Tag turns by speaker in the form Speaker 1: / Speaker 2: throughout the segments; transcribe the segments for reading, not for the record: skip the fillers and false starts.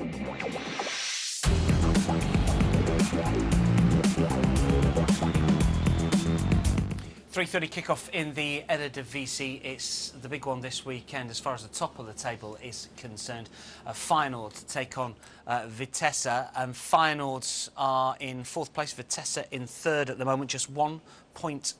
Speaker 1: .30 kickoff in the EREDIVISE. It's the big one this weekend as far as the top of the table is concerned. A Feyenoord to take on Vitesse, and Feyenoord are in fourth place, Vitesse in third at the moment, just 1 point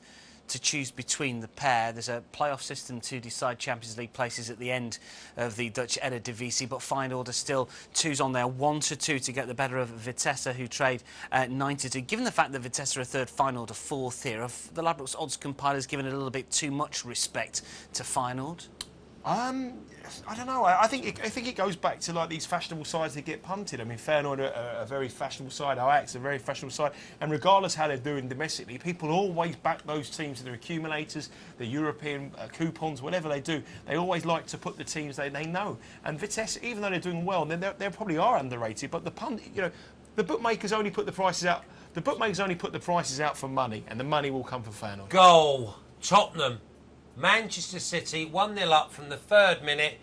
Speaker 1: to choose between the pair. There's a playoff system to decide Champions League places at the end of the Dutch Eredivisie, but Feyenoord are still twos on there, 1-2 to get the better of Vitesse, who trade 9-2. Given the fact that Vitesse are a third, Feyenoord are fourth here, have the Ladbrokes odds compilers given it a little bit too much respect to Feyenoord?
Speaker 2: I don't know. I think it goes back to like these fashionable sides that get punted. I mean, Feyenoord are a very fashionable side. Ajax are a very fashionable side. And regardless how they're doing domestically, people always back those teams, their accumulators, the European coupons, whatever they do. They always like to put the teams they know. And Vitesse, even though they're doing well, they probably are underrated. But the bookmakers only put the prices out. The bookmakers only put the prices out for money, and the money will come from Feyenoord.
Speaker 3: Goal, Tottenham. Manchester City 1-0 up from the 3rd minute.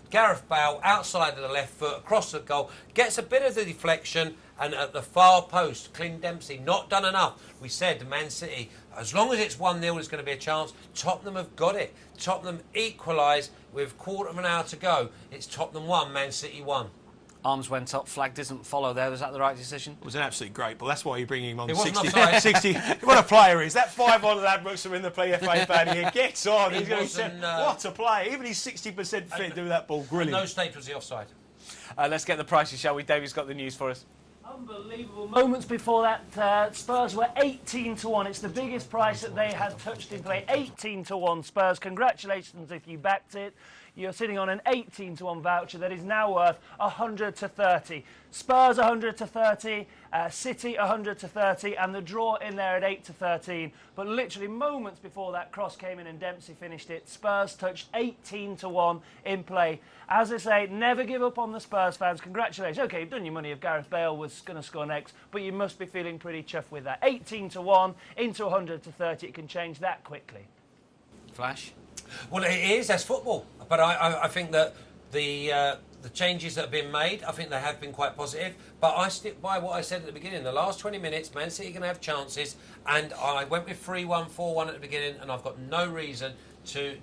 Speaker 3: Gareth Bale outside of the left foot across the goal, gets a bit of the deflection, and at the far post, Clint Dempsey not done enough. We said Man City, as long as it's 1-0, there's going to be a chance. Tottenham have got it. Tottenham equalise with quarter of an hour to go. It's Tottenham 1, Man City 1.
Speaker 1: Arms went up, flag doesn't follow there. Was that the right decision?
Speaker 2: It was an absolute great ball. That's why you're bringing him on.
Speaker 3: It wasn't
Speaker 2: 60.
Speaker 3: offside.
Speaker 2: 60. What a player he is. That 5-on Ladbrokes are in the PFA fan. He gets on. He's going to say, what a player. Even he's 60% fit, do that ball. Brilliant.
Speaker 3: No stage was the offside.
Speaker 1: Let's get the prices, shall we? David's got the news for us.
Speaker 4: Unbelievable. Moments before that, Spurs were 18-1. It's the biggest price that they had touched in play. 18-1 Spurs. Congratulations if you backed it. You're sitting on an 18-1 voucher that is now worth 100-30. Spurs 100-30, City 100-30, and the draw in there at 8-13. But literally moments before that cross came in and Dempsey finished it, Spurs touched 18-1 in play. As I say, never give up on the Spurs fans. Congratulations. OK, you've done your money if Gareth Bale was going to score next, but you must be feeling pretty chuffed with that. 18-1 into 100-30. It can change that quickly.
Speaker 1: Flash?
Speaker 3: Well, it is. That's football. But I think that the changes that have been made, I think they have been quite positive. But I stick by what I said at the beginning. The last 20 minutes, Man City are going to have chances. And I went with 3-1, 4-1 at the beginning, and I've got no reason to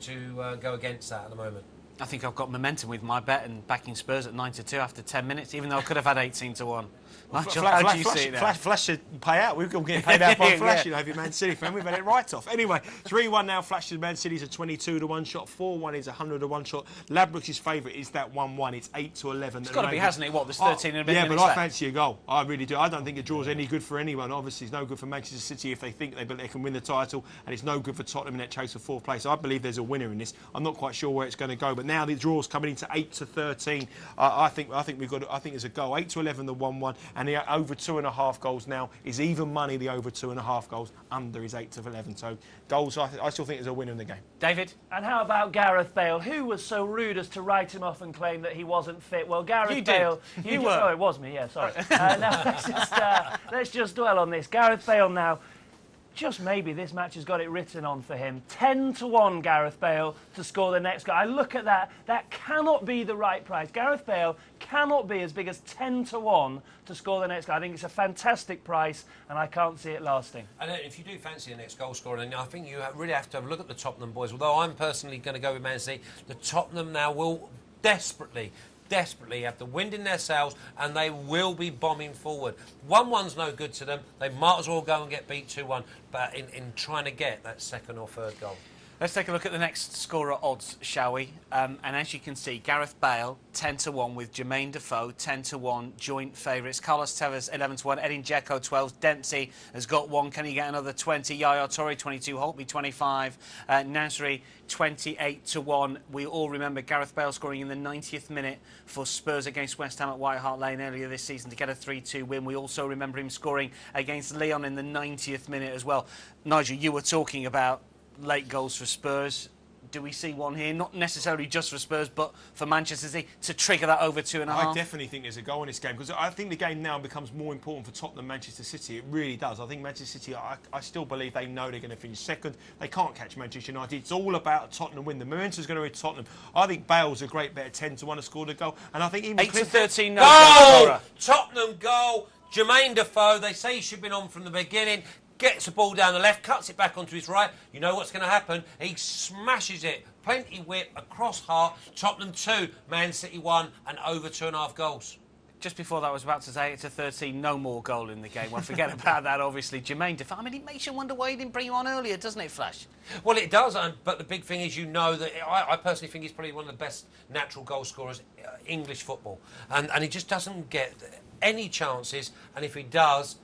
Speaker 3: go against that at the moment.
Speaker 1: I think I've got momentum with my bet and backing Spurs at 9-2 after 10 minutes, even though I could have had 18-1. Nigel, how do you see it now?
Speaker 2: Flash should pay out. We're all getting paid out by Flash, you know, if you're Man City fan. We've had it right off. Anyway, 3-1 now. Flash to Man City's a 22-1 shot. 4-1 is a 100-1 shot. Ladbrokes' favourite is that 1-1. It's 8-11.
Speaker 1: It's got to be, hasn't it? What, there's 13 and a bit
Speaker 2: yeah,
Speaker 1: minutes
Speaker 2: but
Speaker 1: left.
Speaker 2: I fancy a goal. I really do. I don't think a draw's any good for anyone. Obviously, it's no good for Manchester City if they think they can win the title, and it's no good for Tottenham in that chase for fourth place. I believe there's a winner in this. I'm not quite sure where it's going to go, but now the draw's coming into 8-13. I think there's a goal. 8-11, the 1-1, and the over 2.5 goals now is even money. The over 2.5 goals, under is 8-11. So goals, I still think there's a winner in the game.
Speaker 1: David?
Speaker 4: And how about Gareth Bale? Who was so rude as to write him off and claim that he wasn't fit? Well, Gareth Bale...
Speaker 1: You were.
Speaker 4: Oh, it was me, yeah, sorry. Now, let's just dwell on this. Gareth Bale now, just maybe this match has got it written on for him. 10-1 Gareth Bale to score the next goal. I look at that. That cannot be the right price. Gareth Bale cannot be as big as 10-1 to score the next goal. I think it's a fantastic price, and I can't see it lasting.
Speaker 3: And if you do fancy the next goal scorer, then I think you really have to have a look at the Tottenham boys. Although I'm personally going to go with Man City, the Tottenham now will desperately have the wind in their sails, and they will be bombing forward. 1-1's no good to them. They might as well go and get beat 2-1, but in trying to get that second or third goal.
Speaker 1: Let's take a look at the next scorer odds, shall we? And as you can see, Gareth Bale, 10-1 with Jermaine Defoe, 10-1, joint favourites. Carlos Tevez, 11-1. Edin Dzeko, 12. Dempsey has got 1. Can he get another 20? Yaya Toure, 22. Holtby, 25. Nasri, 28-1. We all remember Gareth Bale scoring in the 90th minute for Spurs against West Ham at White Hart Lane earlier this season to get a 3-2 win. We also remember him scoring against Lyon in the 90th minute as well. Nigel, you were talking about late goals for Spurs. Do we see one here? Not necessarily just for Spurs, but for Manchester City to trigger that over 2.5?
Speaker 2: I definitely think there's a goal in this game, because I think the game now becomes more important for Tottenham than Manchester City. It really does. I think Manchester City, I still believe they know they're going to finish second. They can't catch Manchester United. It's all about Tottenham win. The momentum's going to hit Tottenham. I think Bale's a great bet at 10-1 to score the goal. And I think even
Speaker 1: 8-13.
Speaker 3: Goal! Tottenham goal. Jermaine Defoe, they say he should have been on from the beginning. Gets the ball down the left, cuts it back onto his right. You know what's going to happen? He smashes it. Plenty whip across heart. Tottenham 2, Man City 1, and over 2.5 goals.
Speaker 1: Just before that, I was about to say 8-13, no more goal in the game. Well, forget about that, obviously. Jermaine Defoe, I mean, it makes you wonder why he didn't bring you on earlier, doesn't it, Flash?
Speaker 3: Well, it does, but the big thing is, you know, that I personally think he's probably one of the best natural goal scorers in English football. And he just doesn't get any chances, and if he does,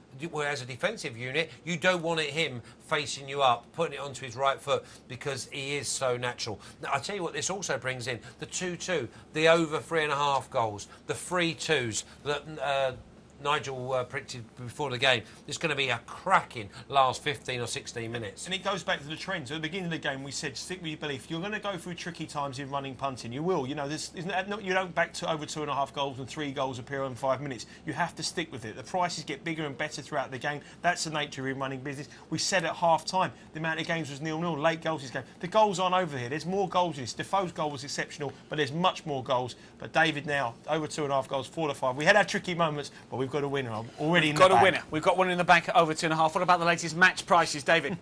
Speaker 3: as a defensive unit, you don't want him facing you up, putting it onto his right foot, because he is so natural. Now, I'll tell you what this also brings in: the 2-2, the over 3.5 goals, the 3-2s that Nigel predicted before the game. There's going to be a cracking last 15 or 16 minutes.
Speaker 2: And it goes back to the trends. At the beginning of the game, we said, stick with your belief. You're going to go through tricky times in running punting. You will. You know, you don't back to over 2.5 goals and 3 goals appear in 5 minutes. You have to stick with it. The prices get bigger and better throughout the game. That's the nature of running business. We said at half-time, the amount of games was 0-0. Late goals this game. The goals aren't over here. There's more goals in this. Defoe's goal was exceptional, but there's much more goals. But David now, over 2.5 goals, 4-5. We had our tricky moments, but we've got a winner. Already in the
Speaker 1: got a
Speaker 2: bag.
Speaker 1: winner. We've got one in the bank at over 2.5. What about the latest match prices, David?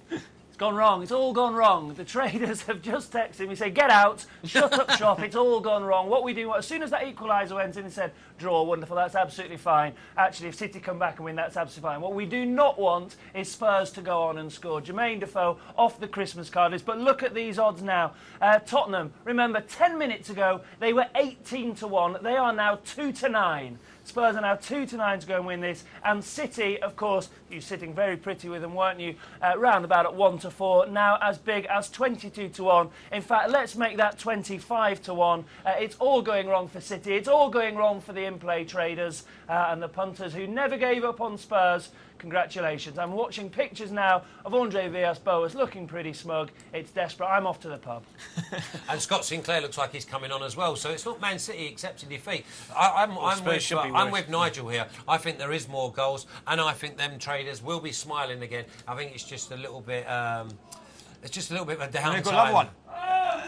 Speaker 4: It's gone wrong. It's all gone wrong. The traders have just texted me, say, get out, shut up shop, it's all gone wrong. What we do, as soon as that equaliser went in and said, draw, wonderful, that's absolutely fine. Actually, if City come back and win, that's absolutely fine. What we do not want is Spurs to go on and score. Jermaine Defoe off the Christmas card list. But look at these odds now. Tottenham, remember, 10 minutes ago, they were 18-1. They are now 2-9. Spurs are now 2-9 to go and win this. And City, of course, you sitting very pretty with them, weren't you? Round about at 1-4, now as big as 22-1. In fact, let's make that 25-1. It's all going wrong for City. It's all going wrong for the in-play traders and the punters who never gave up on Spurs. Congratulations. I'm watching pictures now of Andre Villas-Boas looking pretty smug. It's desperate. I'm off to the pub. And
Speaker 3: Scott Sinclair looks like he's coming on as well. So it's not Man City accepting defeat. I'm with Nigel here. I think there is more goals, and I think them traders will be smiling again. I think it's just a little bit. It's just a little bit of a downtime.
Speaker 2: They've got another one.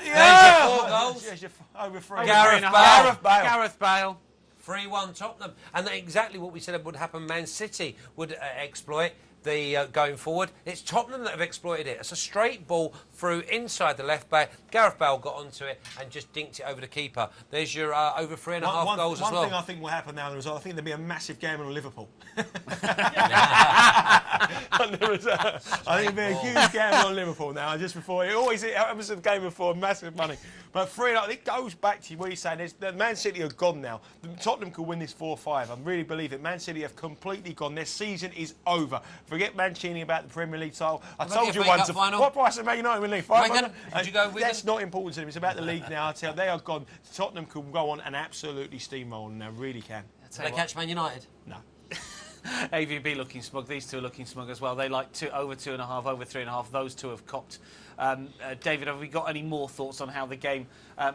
Speaker 3: There's your 4 goals.
Speaker 2: Yes, over 3.
Speaker 1: Gareth Bale.
Speaker 3: 3-1 Tottenham, and exactly what we said would happen. Man City would exploit the going forward. It's Tottenham that have exploited it. It's a straight ball through inside the left back. Gareth Bale got onto it and just dinked it over the keeper. There's your over 3.5 goals as well.
Speaker 2: One thing I think will happen now in the result, I think there'll be a massive gamble on Liverpool. I think there'll be a huge gamble on Liverpool now. Just before it happens to the game before, massive money. But it goes back to what you're saying. Man City are gone now. Tottenham could win this 4-5. I really believe it. Man City have completely gone. Their season is over. Forget Mancini about the Premier League title. I told you once. What price of Man United win league? 500?
Speaker 3: Did you go with
Speaker 2: That's not important to them. It's about the league now. I tell you, they are gone. Tottenham can go on and absolutely steamroll, and they really can.
Speaker 3: Did they catch Man United?
Speaker 2: No.
Speaker 1: AVB looking smug. These two are looking smug as well. They like over 2.5, over 3.5. Those two have copped. David, have we got any more thoughts on how the game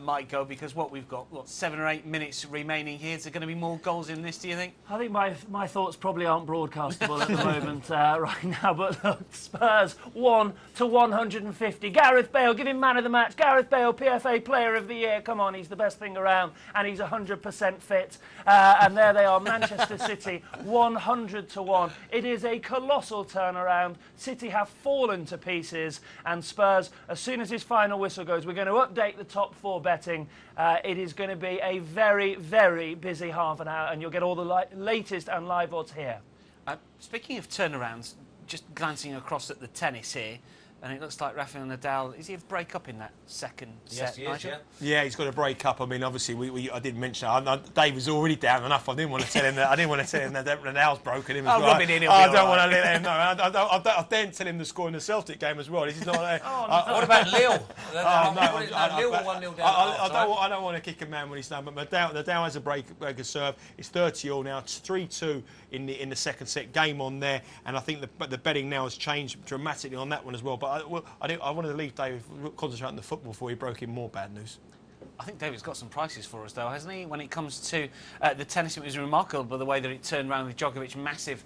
Speaker 1: might go? Because we've got 7 or 8 minutes remaining here. Is there going to be more goals in this, do you think?
Speaker 4: I think my thoughts probably aren't broadcastable at the moment right now. But look, Spurs 1-150. Gareth Bale, give him man of the match. Gareth Bale, PFA Player of the Year. Come on, he's the best thing around, and he's 100% fit. And there they are, Manchester City 100-1. It is a colossal turnaround. City have fallen to pieces, and Spurs, as soon as his final whistle goes, we're going to update the top 4 betting. It is going to be a very, very busy half an hour, and you'll get all the latest and live odds here.
Speaker 1: Speaking of turnarounds, just glancing across at the tennis here, and it looks like Rafael Nadal, is he a break up in that second set?
Speaker 3: Yes, he is,
Speaker 2: yeah, he's got a break up. I mean, obviously, I didn't mention that. Dave was already down enough. I didn't want to tell him that. Nadal's broken him as well.
Speaker 1: Rub it in,
Speaker 2: I don't want to let him know. I daren't tell him the score in the Celtic game as well. This is not.
Speaker 3: What about Lille? Lille were 1-0 down.
Speaker 2: I don't want to kick a man when he's down. But Nadal has a break of serve. It's 30-all now. It's 3-2 in the second set. Game on there, and I think the betting now has changed dramatically on that one as well. But but I wanted to leave David concentrate on the football before he broke in more bad news.
Speaker 1: I think David's got some prices for us, though, hasn't he? When it comes to the tennis, it was remarkable by the way that it turned around with Djokovic, massive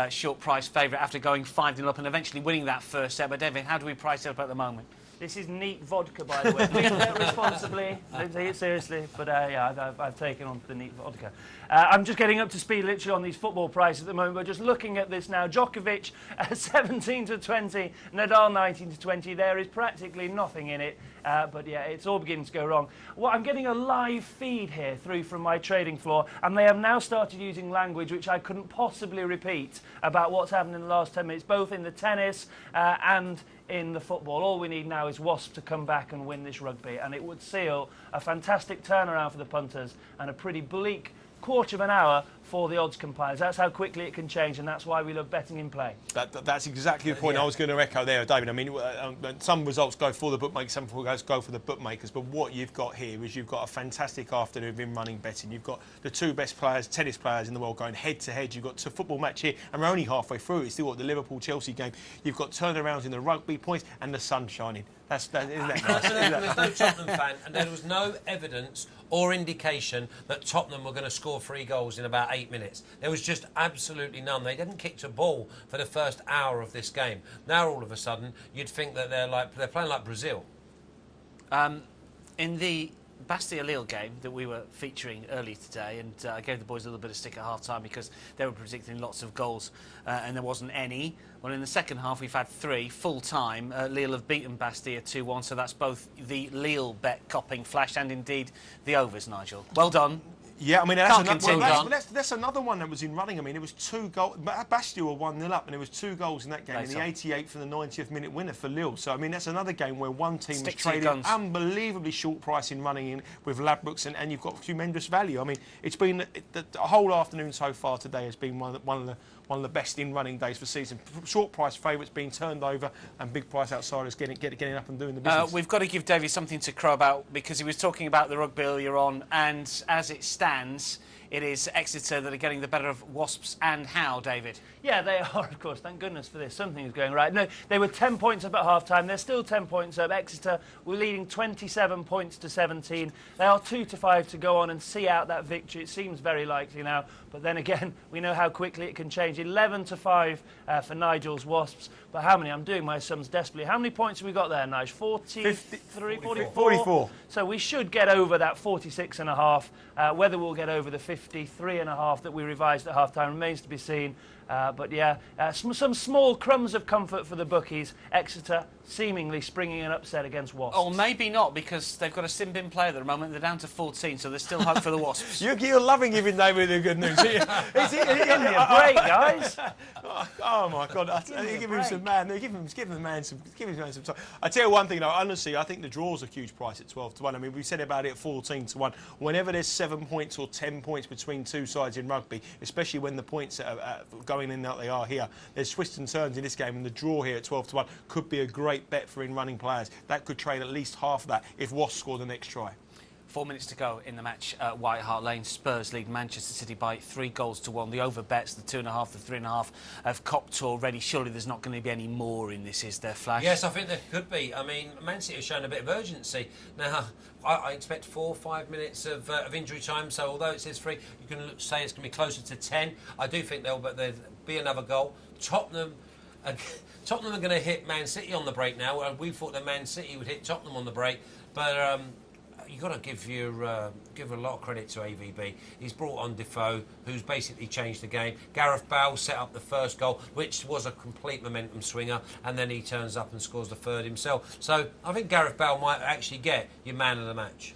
Speaker 1: short price favourite after going 5-0 up and eventually winning that first set. But, David, how do we price it up at the moment?
Speaker 4: This is neat vodka, by the way. Please take it responsibly. Don't take it seriously. But yeah, I've taken on the neat vodka. I'm just getting up to speed literally on these football prices at the moment. But just looking at this now, Djokovic 17 to 20, Nadal 19 to 20. There is practically nothing in it. But yeah, it's all beginning to go wrong. Well, I'm getting a live feed here through from my trading floor, and they have now started using language which I couldn't possibly repeat about what's happened in the last 10 minutes, both in the tennis and in the football. All we need now is Wasp to come back and win this rugby, and it would seal a fantastic turnaround for the punters and a pretty bleak quarter of an hour for the odds compilers. That's how quickly it can change, and that's why we love betting in play.
Speaker 2: That's exactly the point I was going to echo there, David. I mean, some results go for the bookmakers, some results go for the bookmakers, but what you've got here is you've got a fantastic afternoon of in-running betting. You've got the two best players, tennis players in the world going head-to-head. You've got a football match here, and we're only halfway through. It's still got the Liverpool-Chelsea game. You've got turnarounds in the rugby points, and the sun shining. Isn't that nice?
Speaker 3: There's no Tottenham fan, and there was no evidence or indication that Tottenham were going to score 3 goals in about 8 minutes. There was just absolutely none. They didn't kick a ball for the first hour of this game. Now all of a sudden, you'd think that they're playing like Brazil.
Speaker 1: In the Bastia-Lille game that we were featuring earlier today, and I gave the boys a little bit of stick at half-time because they were predicting lots of goals and there wasn't any. Well, in the second half, we've had 3 full-time. Lille have beaten Bastia 2-1, so that's both the Lille bet copping flash and indeed the overs, Nigel. Well done.
Speaker 2: Yeah, I mean, that's another one that was in running. I mean, it was 2 goals. Bastia were 1-0 up, and there was 2 goals in that game. In the 88th and the 90th minute winner for Lille. So, I mean, that's another game where one team was trading unbelievably short price in running in with Ladbrokes, and you've got tremendous value. I mean, it's been the whole afternoon so far today has been one of the best in running days for season. Short price favourites being turned over, and big price outsiders getting up and doing the business.
Speaker 1: We've got to give Davey something to crow about because he was talking about the rugby earlier on, and as it stands, it is Exeter that are getting the better of Wasps. And how, David? Yeah, they are, of course. Thank goodness for this. Something is going right. No, they were 10 points up at half-time. They're still 10 points up. Exeter were leading 27 points to 17. They are 2-5 to go on and see out that victory. It seems very likely now. But then again, we know how quickly it can change. 11-5 for Nigel's Wasps. But how many? I'm doing my sums desperately. How many points have we got there, Nigel? 43, 44? So we should get over that 46.5. Whether we'll get over the 53.5 that we revised at half-time remains to be seen. But yeah, some small crumbs of comfort for the bookies. Exeter seemingly springing an upset against Wasps. Oh, maybe not, because they've got a sin-bin player at the moment. They're down to 14, so there's still hope for the Wasps.
Speaker 2: You're loving giving David the good news.
Speaker 4: Give me a break, guys.
Speaker 2: Oh my God! Give him some man. Give the man some time. I tell you one thing though. Honestly, I think the draw's a huge price at 12-1. I mean, we said about it at 14-1. Whenever there's 7 points or 10 points between two sides in rugby, especially when the points are going in like they are here, there's twists and turns in this game, and the draw here at 12-1 could be a great bet for in-running players. That could trade at least half of that if Wasps score the next try.
Speaker 1: 4 minutes to go in the match at White Hart Lane. Spurs lead Manchester City by 3-1. The over bets, the 2.5, the 3.5, have copped already. Surely there's not going to be any more in this, is there, Flash?
Speaker 3: Yes, I think there could be. I mean, Man City have shown a bit of urgency. Now, I expect 4 or 5 minutes of injury time, so although it says 3, you can say it's going to be closer to 10. I do think there'll be another goal. Tottenham are going to hit Man City on the break now. We thought that Man City would hit Tottenham on the break, but you've got to give a lot of credit to AVB. He's brought on Defoe, who's basically changed the game. Gareth Bale set up the first goal, which was a complete momentum swinger, and then he turns up and scores the third himself. So I think Gareth Bale might actually get your man of the match.